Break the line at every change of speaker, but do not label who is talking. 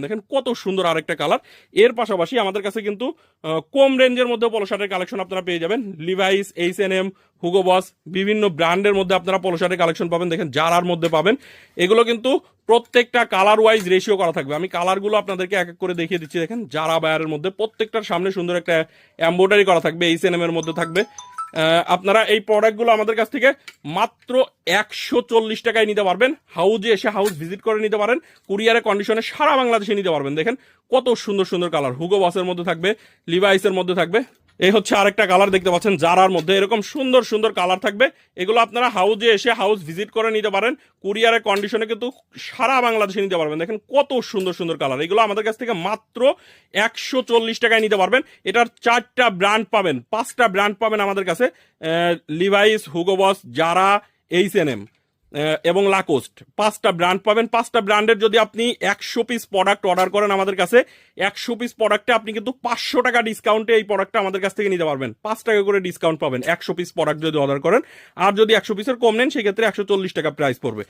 দেখেন কত সুন্দর আরেকটা কালার। এর পাশাপাশি আমাদের কাছে কিন্তু কম রেঞ্জের মধ্যে পলো শার্টের কালেকশন আপনারা পেয়ে যাবেন। লিভাইস, H&M, হুগো বস, বিভিন্ন ব্র্যান্ডের মধ্যে আপনারা পলো শার্টের কালেকশন পাবেন। দেখেন জারার মধ্যে পাবেন। এগুলো কিন্তু প্রত্যেকটা কালার ওয়াইজ রেশিও করা থাকবে। আমি কালারগুলো আপনাদেরকে এক এক করে দেখিয়ে দিচ্ছি। দেখেন জারা বায়ারের মধ্যে প্রত্যেকটার সামনে সুন্দর একটা এমব্রয়ডারি করা থাকবে। H&M এর মধ্যে থাকবে। আপনারা এই প্রোডাক্টগুলো আমাদের কাছ থেকে মাত্র 140 টাকায় নিতে পারবেন। হাউজে এসে হাউস ভিজিট করে নিতে পারেন। কুরিয়ারের কন্ডিশনে সারা বাংলাদেশে নিতে পারবেন। দেখেন কত সুন্দর সুন্দর কালার। হুগো বসের মধ্যে থাকবে, লিভাইসের মধ্যে থাকবে। এই হচ্ছে আরেকটা কালার দেখতে পাচ্ছেন জারার মধ্যে। এরকম সুন্দর সুন্দর কালার থাকবে। এগুলো আপনারা হাউজে এসে হাউস ভিজিট করে নিতে পারেন। কুরিয়ারের কন্ডিশনে কিন্তু সারা বাংলাদেশে নিতে পারবেন। দেখেন কত সুন্দর সুন্দর কালার। এগুলো আমাদের কাছ থেকে মাত্র 140 টাকায় নিতে পারবেন। এটার 4টা ব্র্যান্ড পাবেন, 5টা ব্র্যান্ড পাবেন আমাদের কাছে। লিভাইস, হুগো বস, জারা, H&M এবং লাকোস্ট, 5টা ব্র্যান্ড পাবেন। 5টা ব্র্যান্ডের যদি আপনি 100 পিস প্রোডাক্ট অর্ডার করেন আমাদের কাছে, 100 পিস প্রোডাক্টে আপনি কিন্তু 500 টাকা ডিসকাউন্টে এই প্রোডাক্টটা আমাদের কাছ থেকে নিতে পারবেন। 5 টাকা করে ডিসকাউন্ট পাবেন 100 পিস প্রোডাক্ট যদি অর্ডার করেন। আর যদি 100 পিসের কম নেন সেক্ষেত্রে 140 টাকা প্রাইস পড়বে।